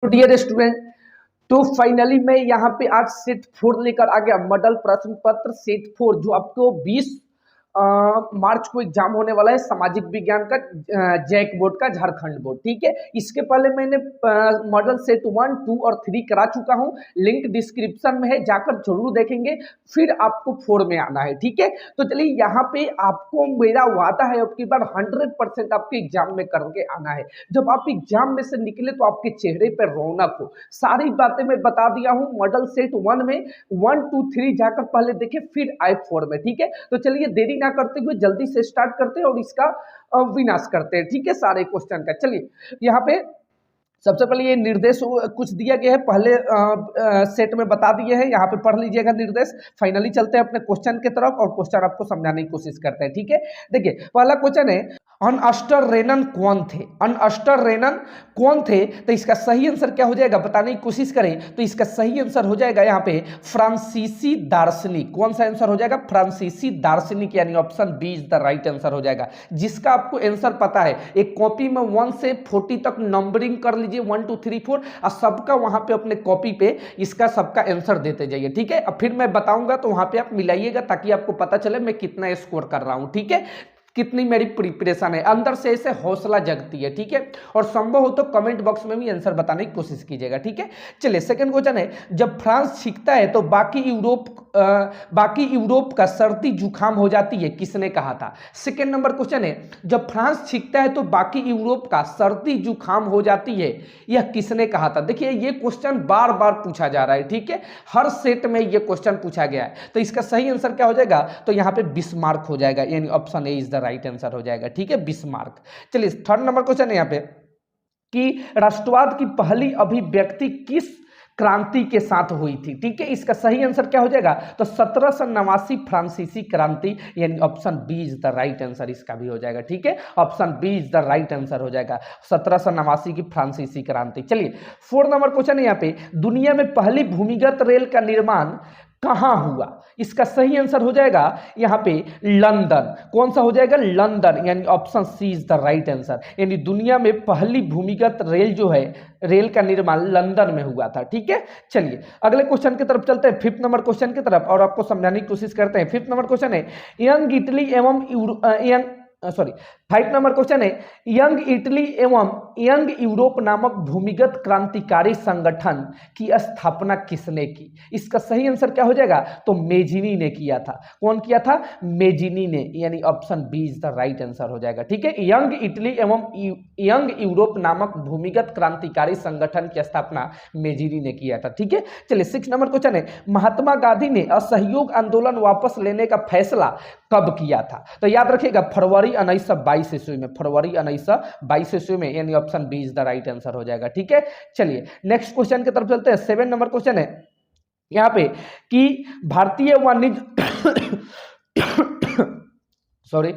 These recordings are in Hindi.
तो डियर स्टूडेंट, तो फाइनली मैं यहाँ पे आज सेट 4 लेकर आ गया। मॉडल प्रश्न पत्र सेट 4 जो आपको 20 मार्च को एग्जाम होने वाला है, सामाजिक विज्ञान का जैक बोर्ड का, झारखंड बोर्ड। ठीक है, इसके पहले मैंने मॉडल सेट 1, 2 और 3 करा चुका हूँ। लिंक डिस्क्रिप्शन में है, जाकर जरूर देखेंगे। फिर आपको 4 में आना है। ठीक है, तो चलिए यहाँ पे आपको मेरा वादा है अब की बार 100% आपके एग्जाम में करके आना है। जब आप एग्जाम में से निकले तो आपके चेहरे पर रौनक हो। सारी बातें मैं बता दिया हूँ मॉडल सेट 1 में। 1, 2, 3 जाकर पहले देखें, फिर आए 4 में। ठीक है, तो चलिए देरी ना करते हुए जल्दी से स्टार्ट करते हैं और इसका विनाश करते हैं। ठीक है, सारे क्वेश्चन का। चलिए यहाँ पे सबसे पहले ये निर्देश कुछ दिया गया है, पहले सेट में बता दिए हैं, यहाँ पे पढ़ लीजिएगा निर्देश। फाइनली चलते हैं अपने क्वेश्चन की तरफ और क्वेश्चन आपको समझाने की कोशिश करते हैं। ठीक है, देखिए पहला क्वेश्चन है, अनअस्टर रेनन कौन थे? अनअस्टर रेनन कौन थे? तो इसका सही आंसर क्या हो जाएगा बताने की कोशिश करें तो इसका सही आंसर हो जाएगा यहाँ पे फ्रांसीसी दार्शनिक। कौन सा आंसर हो जाएगा? फ्रांसीसी दार्शनिक, यानी option B is the right answer हो जाएगा। जिसका आपको आंसर पता है, एक कॉपी में 1 से 40 तक नंबरिंग कर लीजिए, 1, 2, 3, 4, और सबका वहां पे अपने कॉपी पे इसका सबका आंसर देते जाइए। ठीक है, अब फिर मैं बताऊंगा तो वहां पे आप मिलाइएगा ताकि आपको पता चले मैं कितना स्कोर कर रहा हूं। ठीक है, कितनी मेरी प्रिपरेशन है, अंदर से ऐसे हौसला जगती है। ठीक है, और संभव हो तो कमेंट बॉक्स में भी आंसर बताने की कोशिश कीजिएगा। ठीक है, चलिए सेकंड क्वेश्चन है, जब फ्रांस छींकता है तो बाकी यूरोप का सर्दी जुकाम हो जाती है, किसने कहा था? सेकंड नंबर क्वेश्चन है, जब फ्रांस छींकता है तो बाकी यूरोप का सर्दी जुकाम हो जाती है, यह किसने कहा था? देखिए ये क्वेश्चन बार बार पूछा जा रहा है। ठीक है, हर सेट में ये क्वेश्चन पूछा गया है, तो इसका सही आंसर क्या हो जाएगा? तो यहाँ पे बिस्मार्क हो जाएगा, यानी option A is the right answer हो जाएगा। ठीक है, बिस्मार्क। चलिए थर्ड नंबर क्वेश्चन है यहाँ पे कि राष्ट्रवाद की पहली अभिव्यक्ति किस क्रांति के साथ हुई थी? ठीक है, इसका सही आंसर क्या हो जाएगा? तो 1789 फ्रांसीसी क्रांति, यानी option B is the right answer इसका भी हो जाएगा। ठीक है, option B is the right answer हो जाएगा, 1789 की फ्रांसीसी क्रांति। चलिए 4 नंबर क्वेश्चन है यहाँ पे, दुनिया में पहली भूमिगत रेल का निर्माण कहां हुआ? इसका सही आंसर हो जाएगा यहां पे लंदन। कौन सा हो जाएगा? लंदन, यानी option C is the right answer. यानी दुनिया में पहली भूमिगत रेल जो है, रेल का निर्माण लंदन में हुआ था। ठीक है, चलिए अगले क्वेश्चन की तरफ चलते हैं, 5th नंबर क्वेश्चन की तरफ, और आपको समझाने की कोशिश करते हैं। 5th नंबर क्वेश्चन है, यंग इटली एवं 5 नंबर क्वेश्चन है, यंग इटली एवं यंग यूरोप नामक भूमिगत क्रांतिकारी संगठन की स्थापना किसने की? इसका सही आंसर क्या हो जाएगा? तो मेजिनी ने किया था। कौन किया था? मेजिनी ने, यानी option B is the right answer हो जाएगा। ठीक है, यंग इटली एवं यंग यूरोप नामक भूमिगत क्रांतिकारी संगठन की स्थापना मेजिनी ने किया था। ठीक है, चलिए 6 नंबर क्वेश्चन है, महात्मा गांधी ने असहयोग आंदोलन वापस लेने का फैसला कब किया था? तो याद रखिएगा फरवरी 1922 ईस्वी में, फरवरी 1922 ईस्वी में, यानी option B is the right answer हो जाएगा। ठीक है, चलिए नेक्स्ट क्वेश्चन की तरफ चलते हैं। 7 नंबर क्वेश्चन है यहाँ पे कि भारतीय वाणिज्य सॉरी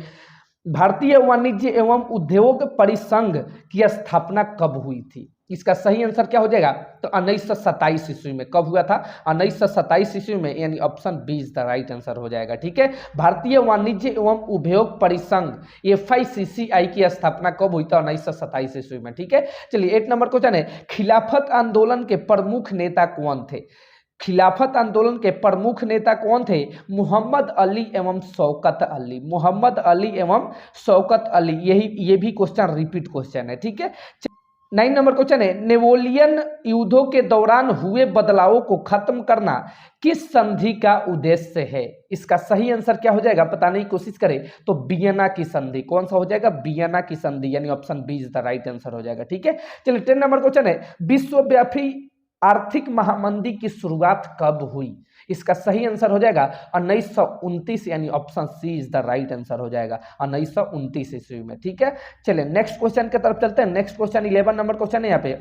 भारतीय वाणिज्य एवं उद्योग परिसंघ की स्थापना कब हुई थी? इसका सही आंसर क्या हो जाएगा? तो 1927 ईस्वी में। कब हुआ था? 1927 ईस्वी में, यानी option B is the right answer हो जाएगा। ठीक है, भारतीय वाणिज्य एवं उद्योग परिसंघ FICCI की स्थापना कब हुई था? 1927 ईस्वी में। ठीक है, चलिए 8 नंबर क्वेश्चन है, खिलाफत आंदोलन के प्रमुख नेता कौन थे? खिलाफत आंदोलन के प्रमुख नेता कौन थे? मोहम्मद अली एवं शौकत अली। मोहम्मद अली एवं शौकत अली, ये भी क्वेश्चन रिपीट क्वेश्चन है। ठीक है, 9 नंबर क्वेश्चन है, नेपोलियन युद्धों के दौरान हुए बदलावों को खत्म करना किस संधि का उद्देश्य है? इसका सही आंसर क्या हो जाएगा बताने की कोशिश करें तो वियना की संधि। कौन सा हो जाएगा? वियना की संधि, यानी option B is the right answer हो जाएगा। ठीक है, चलिए 10 नंबर क्वेश्चन है, विश्वव्यापी आर्थिक महामंदी की शुरुआत कब हुई? इसका सही आंसर हो जाएगा 1929, यानी option C is the right answer हो जाएगा, 1929 ईस्वी में। ठीक है, चलिए नेक्स्ट क्वेश्चन की तरफ चलते हैं। नेक्स्ट क्वेश्चन 11 नंबर क्वेश्चन है यहाँ पे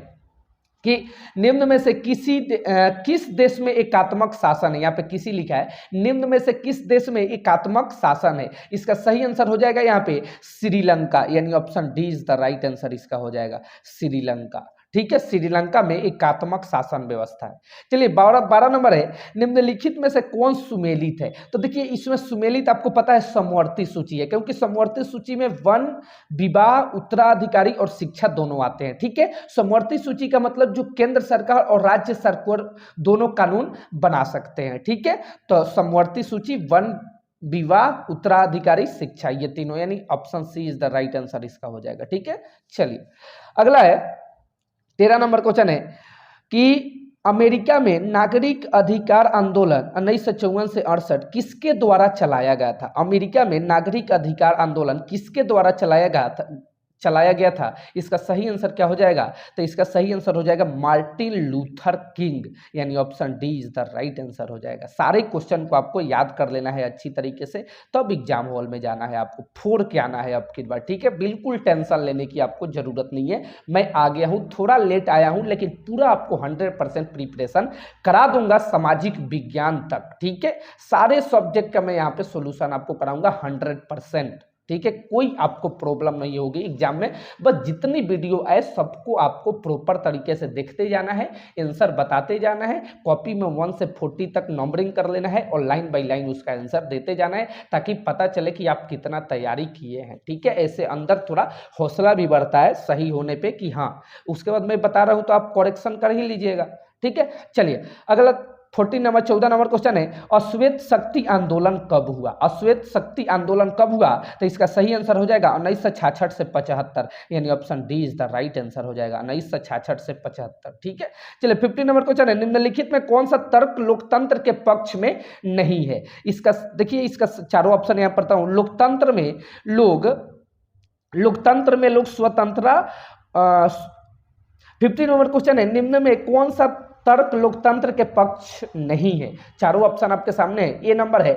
कि निम्न में से किस देश में एकात्मक शासन है? यहाँ पे किसी लिखा है, निम्न में से किस देश में एकात्मक शासन है? इसका सही आंसर हो जाएगा यहाँ पे श्रीलंका, यानी option D is the right answer इसका हो जाएगा, श्रीलंका। ठीक है, श्रीलंका में एकात्मक शासन व्यवस्था है। चलिए 12 नंबर है, निम्नलिखित में से कौन सुमेलित है? तो देखिए इसमें सुमेलित आपको पता है समवर्ती सूची है, क्योंकि समवर्ती सूची में वन, विवाह, उत्तराधिकारी और शिक्षा दोनों आते हैं। ठीक है, समवर्ती सूची का मतलब जो केंद्र सरकार और राज्य सरकार दोनों कानून बना सकते हैं। ठीक है, तो समवर्ती सूची वन, विवाह, उत्तराधिकारी, शिक्षा, ये तीनों, यानी option C is the right answer इसका हो जाएगा। ठीक है, चलिए अगला है 13 नंबर क्वेश्चन है कि अमेरिका में नागरिक अधिकार आंदोलन 1954 से 68 किसके द्वारा चलाया गया था? अमेरिका में नागरिक अधिकार आंदोलन किसके द्वारा चलाया गया था? इसका सही आंसर क्या हो जाएगा? तो इसका सही आंसर हो जाएगा मार्टिन लूथर किंग, यानी option D is the right answer हो जाएगा। सारे क्वेश्चन को आपको याद कर लेना है अच्छी तरीके से, तब एग्जाम हॉल में जाना है, आपको फोड़ के आना है अब की बार। ठीक है, बिल्कुल टेंशन लेने की आपको जरूरत नहीं है। मैं आ गया हूँ, थोड़ा लेट आया हूँ, लेकिन पूरा आपको 100% प्रिपरेशन करा दूंगा सामाजिक विज्ञान तक। ठीक है, सारे सब्जेक्ट का मैं यहाँ पे सोल्यूशन आपको कराऊंगा 100%। ठीक है, कोई आपको प्रॉब्लम नहीं होगी एग्जाम में। बस जितनी वीडियो आए सबको आपको प्रॉपर तरीके से देखते जाना है, आंसर बताते जाना है, कॉपी में 1 से 40 तक नंबरिंग कर लेना है और लाइन बाय लाइन उसका आंसर देते जाना है, ताकि पता चले कि आप कितना तैयारी किए हैं। ठीक है, ऐसे अंदर थोड़ा हौसला भी बढ़ता है सही होने पे कि हाँ, उसके बाद मैं बता रहा हूँ तो आप करेक्शन कर ही लीजिएगा। ठीक है, चलिए अगला 14 नंबर क्वेश्चन है, अश्वेत शक्ति आंदोलन कब हुआ? अश्वेत शक्ति आंदोलन कब हुआ? तो इसका सही आंसर हो जाएगा 1966 से 75, यानी option D is the right answer हो जाएगा 1966 से 75। ठीक है, चलिए 15 नंबर क्वेश्चन है, निम्नलिखित में कौन सा तर्क लोकतंत्र के पक्ष में नहीं है? इसका देखिए, इसका चारों ऑप्शन यहां पढ़ता हूं। लोकतंत्र में लोग स्वतंत्रता। 15 नंबर क्वेश्चन है, निम्न में कौन सा तर्क लोकतंत्र के पक्ष नहीं है? चारों ऑप्शन आपके सामने है। ए नंबर है,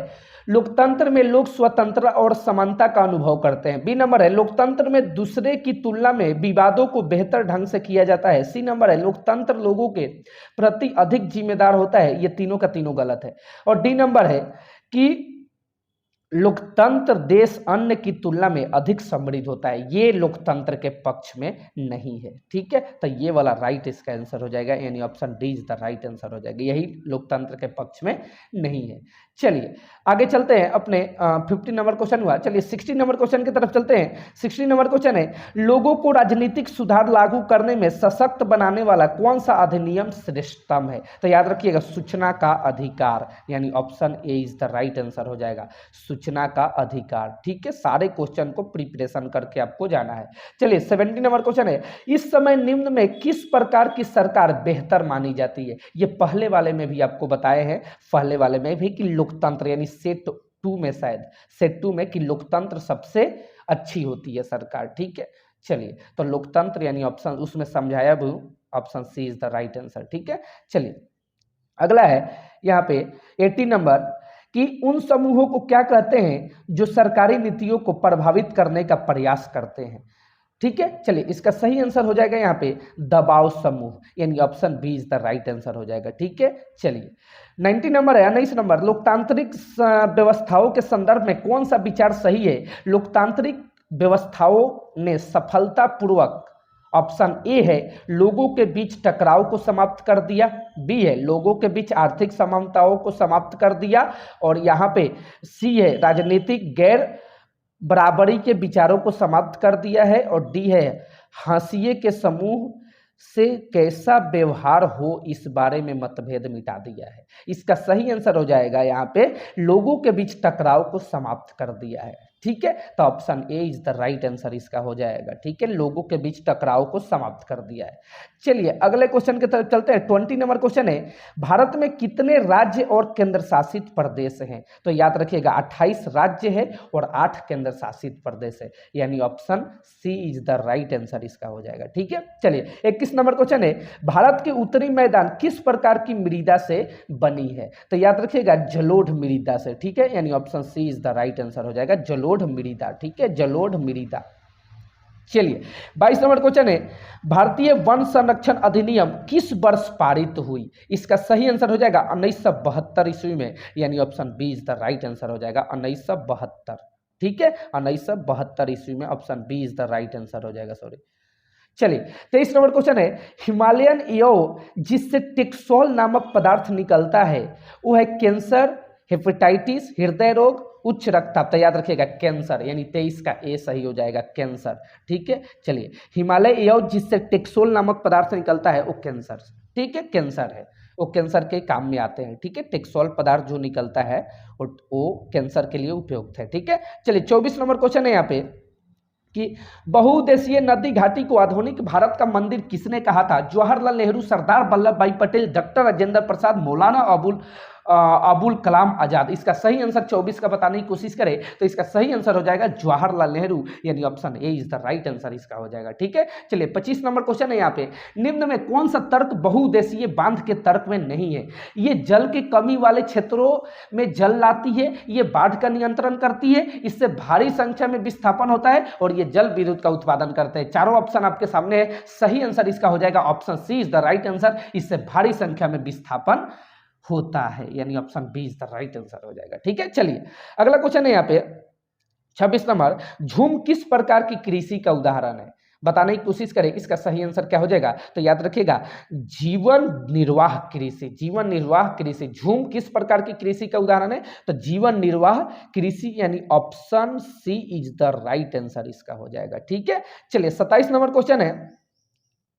लोकतंत्र में लोग स्वतंत्रता और समानता का अनुभव करते हैं। बी नंबर है, लोकतंत्र में दूसरे की तुलना में विवादों को बेहतर ढंग से किया जाता है। सी नंबर है, लोकतंत्र लोगों के प्रति अधिक जिम्मेदार होता है। ये तीनों का तीनों गलत है। और डी नंबर है कि लोकतंत्र देश अन्य की तुलना में अधिक समृद्ध होता है। ये लोकतंत्र के पक्ष में नहीं है। ठीक है, तो ये वाला राइट इसका आंसर हो जाएगा, यानी option D is the right answer हो जाएगा। यही लोकतंत्र के पक्ष में नहीं है। चलिए आगे चलते हैं, अपने 15 नंबर क्वेश्चन हुआ। चलिए 16 नंबर क्वेश्चन की तरफ चलते हैं। 16 नंबर क्वेश्चन है, लोगों को राजनीतिक सुधार लागू करने में सशक्त बनाने वाला कौन सा अधिनियम श्रेष्ठतम है? तो याद रखिएगा, सूचना का अधिकार, यानी option A is the right answer हो जाएगा, सूचना का अधिकार। ठीक है, सारे क्वेश्चन को प्रिपरेशन करके आपको जाना है। चलिए 17 नंबर क्वेश्चन है, इस समय निम्न में किस प्रकार की सरकार बेहतर मानी जाती है? ये पहले वाले में भी आपको बताए हैं, पहले वाले में भी, कि लोकतंत्र, यानी सेट 2 में, शायद सेट 2 में, कि लोकतंत्र सबसे अच्छी होती है सरकार। ठीक है, चलिए तो लोकतंत्र यानी ऑप्शन उसमें समझाया भी, option C is the right answer. ठीक है, चलिए अगला है यहाँ पे 18 नंबर, कि उन समूहों को क्या कहते हैं जो सरकारी नीतियों को प्रभावित करने का प्रयास करते हैं? ठीक है, चलिए इसका सही आंसर हो जाएगा यहाँ पे दबाव समूह, यानी option B is the right answer हो जाएगा। ठीक है, चलिए 19 नंबर है, 19 नंबर, लोकतांत्रिक व्यवस्थाओं के संदर्भ में कौन सा विचार सही है? लोकतांत्रिक व्यवस्थाओं ने सफलतापूर्वक, ऑप्शन ए है लोगों के बीच टकराव को समाप्त कर दिया, बी है लोगों के बीच आर्थिक समानताओं को समाप्त कर दिया, और यहाँ पे सी है राजनीतिक गैर बराबरी के विचारों को समाप्त कर दिया है, और डी है हाशिए के समूह से कैसा व्यवहार हो इस बारे में मतभेद मिटा दिया है। इसका सही आंसर हो जाएगा यहाँ पे लोगों के बीच टकराव को समाप्त कर दिया है। ठीक है, तो option A is the right answer इसका हो जाएगा। ठीक है, लोगों के बीच टकराव को समाप्त कर दिया है। चलिए अगले क्वेश्चन की तरफ चलते हैं। 20 नंबर क्वेश्चन है, भारत में कितने राज्य और केंद्र शासित प्रदेश हैं? तो याद रखिएगा 28 राज्य है और 8 केंद्र शासित प्रदेश है, यानी option C is the right answer इसका हो जाएगा। ठीक है, चलिए 21 नंबर क्वेश्चन है, भारत के उत्तरी मैदान किस प्रकार की मृदा से बनी है? तो याद रखिएगा जलोढ़ मृदा से। ठीक है, यानी option C is the right answer हो जाएगा, जलोढ़ मृदा। ठीक है, जलोढ़ मृदा। चलिए 22 नंबर क्वेश्चन है, भारतीय वन संरक्षण अधिनियम किस वर्ष पारित हुई? इसका सही आंसर हो जाएगा 1972 ईस्वी में, यानी option B is the right answer हो जाएगा 1972। ठीक है, 1972 ईस्वी में, option B is the right answer हो जाएगा। सॉरी, चलिए 23 नंबर क्वेश्चन है, हिमालयन एओ जिससे टेक्सोल नामक पदार्थ निकलता है वो है कैंसर, हेपेटाइटिस, हृदय रोग, उच्च रक्तचाप। तो याद रखिएगा कैंसर, यानी 23 का ए सही हो जाएगा, कैंसर। ठीक है, चलिए हिमालय एओ जिससे टेक्सोल नामक पदार्थ निकलता है वो कैंसर, ठीक है, कैंसर है, वो कैंसर के काम में आते हैं। ठीक है, टेक्सोल पदार्थ जो निकलता है वो कैंसर के लिए उपयुक्त है। ठीक है, चलिए 24 नंबर क्वेश्चन है यहाँ पे कि बहुउद्देशीय नदी घाटी को आधुनिक भारत का मंदिर किसने कहा था? जवाहरलाल नेहरू, सरदार वल्लभ भाई पटेल, डॉक्टर राजेंद्र प्रसाद, मौलाना अबुल कलाम आजाद। इसका सही आंसर 24 का बताने की कोशिश करें तो इसका सही आंसर हो जाएगा जवाहरलाल नेहरू, यानी option A is the right answer इसका हो जाएगा। ठीक है, चलिए 25 नंबर क्वेश्चन है यहाँ पे, निम्न में कौन सा तर्क बहुउद्देशीय बांध के तर्क में नहीं है? ये जल की कमी वाले क्षेत्रों में जल लाती है, ये बाढ़ का नियंत्रण करती है, इससे भारी संख्या में विस्थापन होता है और ये जल विद्युत का उत्पादन करते हैं। चारों ऑप्शन आपके सामने है, सही आंसर इसका हो जाएगा option C is the right answer, इससे भारी संख्या में विस्थापन होता है, यानी option B is the right answer हो जाएगा। ठीक है, चलिए अगला क्वेश्चन है यहाँ पे 26 नंबर, झूम किस प्रकार की कृषि का उदाहरण है? बताने की कोशिश करें, इसका सही आंसर क्या हो जाएगा? तो याद रखिएगा जीवन निर्वाह कृषि, जीवन निर्वाह कृषि। झूम किस प्रकार की कृषि का उदाहरण है? तो जीवन निर्वाह कृषि, यानी option C is the right answer इसका हो जाएगा। ठीक है, चलिए 27 नंबर क्वेश्चन है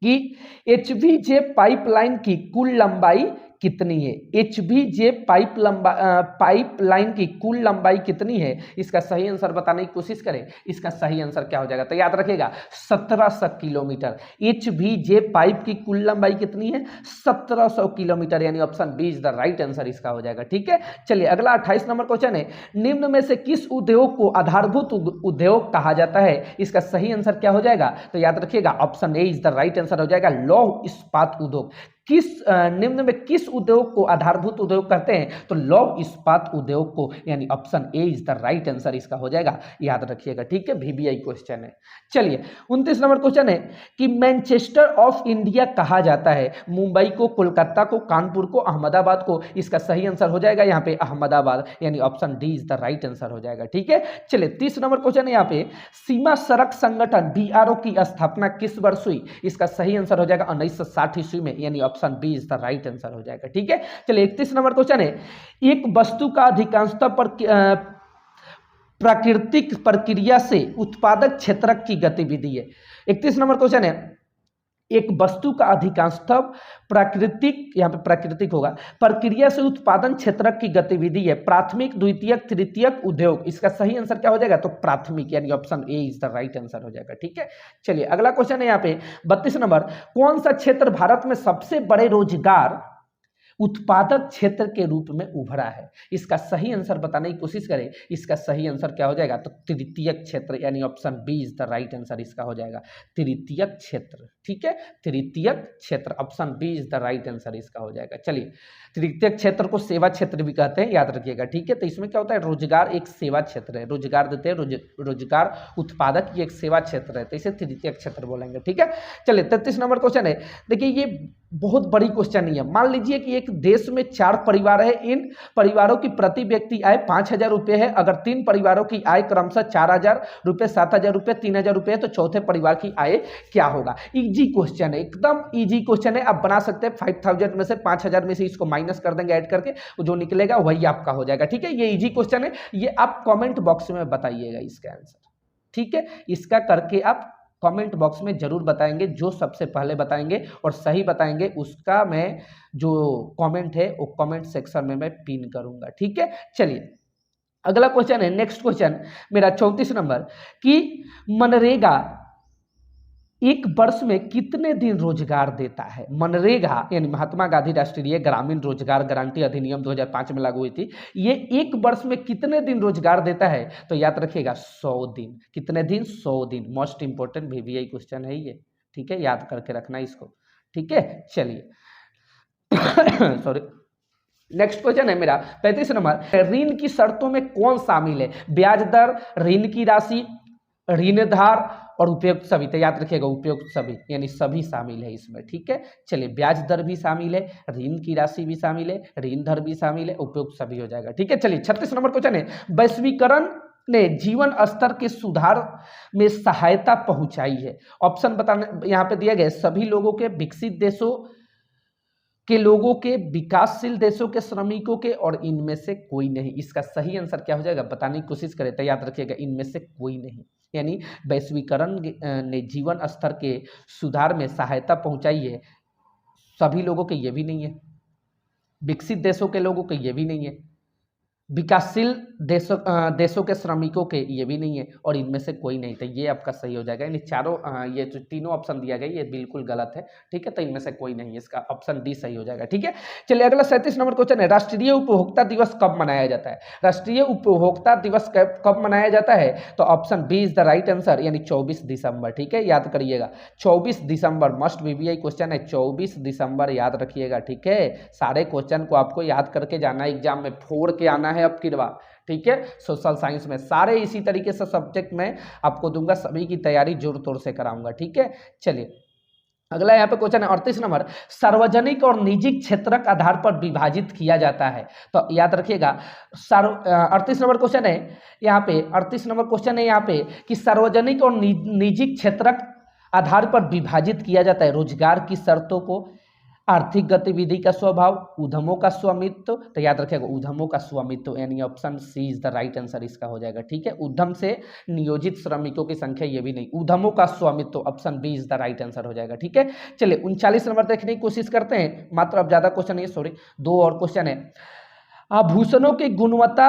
कि एचवीजे पाइपलाइन की कुल लंबाई कितनी है? एचवीजे पाइपलाइन की कुल लंबाई कितनी है? इसका सही आंसर बताने की कोशिश करें, इसका सही आंसर क्या हो जाएगा? तो याद रखिएगा 1700 किलोमीटर। एचवीजे पाइप की कुल लंबाई कितनी है? 1700 किलोमीटर, यानी option B is the right answer इसका हो जाएगा। ठीक है, चलिए अगला 28 नंबर क्वेश्चन है, निम्न में से किस उद्योग को आधारभूत उद्योग कहा जाता है? इसका सही आंसर क्या हो जाएगा? तो याद रखिएगा option A is the right answer हो जाएगा, लौह इस्पात उद्योग। निम्न में किस उद्योग को आधारभूत उद्योग कहते हैं? तो लौह इस्पात उद्योग को, यानी option A is the right answer इसका हो जाएगा, याद रखिएगा। ठीक है, VBI क्वेश्चन है। चलिए 29 नंबर क्वेश्चन है कि मैनचेस्टर ऑफ इंडिया कहा जाता है मुंबई को, कोलकाता को, कानपुर को, अहमदाबाद को। इसका सही आंसर हो जाएगा यहाँ पे अहमदाबाद, यानी option D is the right answer हो जाएगा। ठीक है, चलिए 30 नंबर क्वेश्चन है यहाँ पे, सीमा सड़क संगठन BRO की स्थापना किस वर्ष हुई? इसका सही आंसर हो जाएगा 1960 ईस्वी में, यानी option B is the right answer हो जाएगा। ठीक है, चलिए 31 नंबर क्वेश्चन है, एक वस्तु का अधिकांशतः प्राकृतिक प्रक्रिया से उत्पादक क्षेत्रक की गतिविधि है। 31 नंबर क्वेश्चन है, एक वस्तु का अधिकांशतः प्राकृतिक, यहाँ पे प्राकृतिक होगा, प्रक्रिया से उत्पादन क्षेत्रक की गतिविधि है, प्राथमिक, द्वितीयक, तृतीयक उद्योग। इसका सही आंसर क्या हो जाएगा? तो प्राथमिक, यानी option A is the right answer हो जाएगा। ठीक है, चलिए अगला क्वेश्चन है यहाँ पे 32 नंबर, कौन सा क्षेत्र भारत में सबसे बड़े रोजगार उत्पादक क्षेत्र के रूप में उभरा है? इसका सही आंसर बताने की कोशिश करें, इसका सही आंसर क्या हो जाएगा? तो तृतीयक क्षेत्र, यानी option B is the right answer इसका हो जाएगा, तृतीयक क्षेत्र। ठीक है, तृतीयक क्षेत्र, option B is the right answer इसका हो जाएगा। चलिए तृतीयक क्षेत्र को सेवा क्षेत्र भी कहते हैं, याद रखिएगा। ठीक है, तो इसमें क्या होता है, रोजगार एक सेवा क्षेत्र है, रोजगार देते हैं, रोजगार उत्पादक ये एक सेवा क्षेत्र है, तो इसे तृतीयक क्षेत्र बोलेंगे। ठीक है, चलिए 33 नंबर क्वेश्चन है, देखिए ये बहुत बड़ी क्वेश्चन नहीं है। मान लीजिए कि एक देश में 4 परिवार है, इन परिवारों की प्रति व्यक्ति आय 5000 रुपये है। अगर 3 परिवारों की आय क्रमशः 4000 रुपये, 7000 रुपये, 3000 रुपये है, तो चौथे परिवार की आय क्या होगा? इजी क्वेश्चन है, एकदम इजी क्वेश्चन है। आप बना सकते हैं 5000 में से 5000 में से इसको माइनस कर देंगे ऐड करके, जो निकलेगा वही आपका हो जाएगा। ठीक है, ये इजी क्वेश्चन है, ये आप कॉमेंट बॉक्स में बताइएगा इसका आंसर। ठीक है, इसका करके आप कमेंट बॉक्स में जरूर बताएंगे, जो सबसे पहले बताएंगे और सही बताएंगे उसका मैं जो कमेंट है वो कमेंट सेक्शन में मैं पिन करूंगा। ठीक है, चलिए अगला क्वेश्चन है, नेक्स्ट क्वेश्चन मेरा 34 नंबर, कि मनरेगा एक वर्ष में कितने दिन रोजगार देता है? मनरेगा यानी महात्मा गांधी राष्ट्रीय ग्रामीण रोजगार गारंटी अधिनियम 2005 में लागू हुई थी। ये एक वर्ष में कितने दिन रोजगार देता है? तो याद रखिएगा 100 दिन। कितने दिन? 100 दिन। मोस्ट इंपोर्टेंट VBI क्वेश्चन है ये। ठीक है, याद करके रखना इसको। ठीक है, चलिए सॉरी, नेक्स्ट क्वेश्चन है मेरा 35 नंबर, ऋण की शर्तों में कौन शामिल है? ब्याज दर, ऋण की राशि, ऋणधार और उपयुक्त सभी। तो याद रखिएगा उपयुक्त सभी, यानी सभी शामिल है इसमें। ठीक है, चलिए ब्याज दर भी शामिल है, ऋण की राशि भी शामिल है, ऋण दर भी शामिल है, उपयुक्त सभी हो जाएगा। ठीक है, चलिए 36 नंबर क्वेश्चन है, वैश्वीकरण ने जीवन स्तर के सुधार में सहायता पहुंचाई है। ऑप्शन बताने यहाँ पे दिया गया, सभी लोगों के, विकसित देशों के लोगों के, विकासशील देशों के श्रमिकों के, और इनमें से कोई नहीं। इसका सही आंसर क्या हो जाएगा, बताने की कोशिश करें तो याद रखिएगा इनमें से कोई नहीं। यानी वैश्वीकरण ने जीवन स्तर के सुधार में सहायता पहुंचाई है, सभी लोगों के ये भी नहीं है, विकसित देशों के लोगों के ये भी नहीं है, विकासशील देशों के श्रमिकों के ये भी नहीं है, और इनमें से कोई नहीं। तो ये आपका सही हो जाएगा। यानी चारों ये जो तीनों ऑप्शन दिया गया ये बिल्कुल गलत है, ठीक है। तो इनमें से कोई नहीं है, इसका ऑप्शन डी सही हो जाएगा, ठीक है। चलिए अगला 37 नंबर क्वेश्चन है, राष्ट्रीय उपभोक्ता दिवस कब मनाया जाता है? राष्ट्रीय उपभोक्ता दिवस कब मनाया जाता है? तो option B is the right answer, यानी 24 दिसंबर, ठीक है, याद करिएगा 24 दिसंबर मस्ट वीवीआई क्वेश्चन है, 24 दिसंबर याद रखिएगा, ठीक है। सारे क्वेश्चन को आपको याद करके जाना है, एग्जाम में फोड़ के आना है अब की बार, ठीक है। सोशल साइंस में सारे इसी तरीके से सब्जेक्ट में आपको दूंगा, सभी की तैयारी जोर तोड़ से कराऊंगा, ठीक है। चलिए अगला यहाँ पे क्वेश्चन है 38 नंबर, सार्वजनिक और निजी क्षेत्रक आधार पर विभाजित किया जाता है। तो याद रखिएगा 38 नंबर क्वेश्चन है यहाँ पे, 38 नंबर क्वेश्चन है यहाँ पे कि सार्वजनिक और निजी क्षेत्रक आधार पर विभाजित किया जाता है रोजगार की शर्तों को, आर्थिक गतिविधि का स्वभाव, उद्यमों का स्वामित्व। तो याद रखिएगा उद्यमों का स्वामित्व, यानी option C is the right answer इसका हो जाएगा, ठीक है। उद्यम से नियोजित श्रमिकों की संख्या ये भी नहीं, उद्यमों का स्वामित्व, option B is the right answer हो जाएगा, ठीक है। चलिए 39 नंबर देखने की कोशिश करते हैं, मात्र अब ज्यादा क्वेश्चन है, सॉरी 2 और क्वेश्चन है। आभूषणों की गुणवत्ता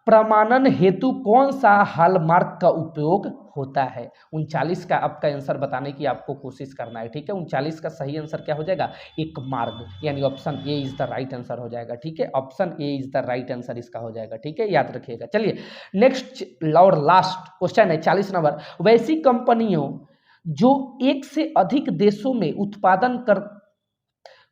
प्रमाणन हेतु कौन सा हॉलमार्क का उपयोग होता है? 39 का आपका आंसर बताने की आपको कोशिश करना है, ठीक है। 39 का सही आंसर क्या हो जाएगा, एक मार्ग, यानी option A is the right answer हो जाएगा, ठीक है। Option A is the right answer इसका हो जाएगा, ठीक है, याद रखिएगा। चलिए नेक्स्ट और लास्ट क्वेश्चन है 40 नंबर, वैसी कंपनियों जो एक से अधिक देशों में उत्पादन कर,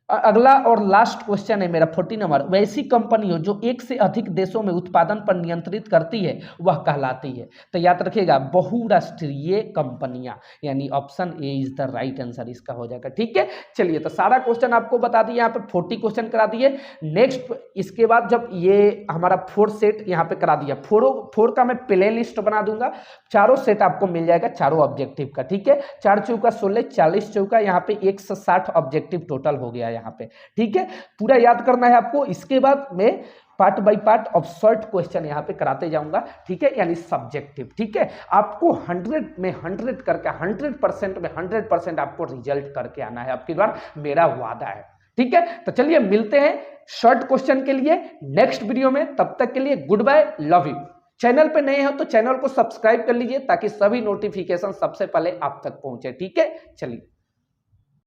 अगला और लास्ट क्वेश्चन है मेरा 40 नंबर, वैसी कंपनियों जो एक से अधिक देशों में उत्पादन पर नियंत्रित करती है वह कहलाती है। तो याद रखिएगा बहुराष्ट्रीय कंपनियां, यानी option A is the right answer इसका हो जाएगा, ठीक है। चलिए तो सारा क्वेश्चन आपको बता दिए, यहाँ पे 40 क्वेश्चन करा दिए। नेक्स्ट इसके बाद जब ये हमारा 4 सेट यहाँ पे करा दिया, 4 का मैं प्ले लिस्ट बना दूंगा, चारों सेट आपको मिल जाएगा चारों ऑब्जेक्टिव का, ठीक है। 4 चौका 16, 40 चौका यहाँ पे 160 ऑब्जेक्टिव टोटल हो गया यहाँ पे, ठीक है। पूरा याद करना है आपको, इसके बाद मैं part by part of short question यहाँ पे कराते जाऊंगा, ठीक है, यानी सब्जेक्टिव, ठीक है। आपको 100 में 100 करके 100% में 100% आपको रिजल्ट करके आना है, आपकी बार मेरा वादा है, ठीक है। तो चलिए मिलते हैं शॉर्ट क्वेश्चन के लिए नेक्स्ट वीडियो में, तब तक के लिए goodbye, love you. Channel पे नए हो तो चैनल को सब्सक्राइब कर लीजिए ताकि सभी नोटिफिकेशन सबसे पहले आप तक पहुंचे, ठीक है। चलिए।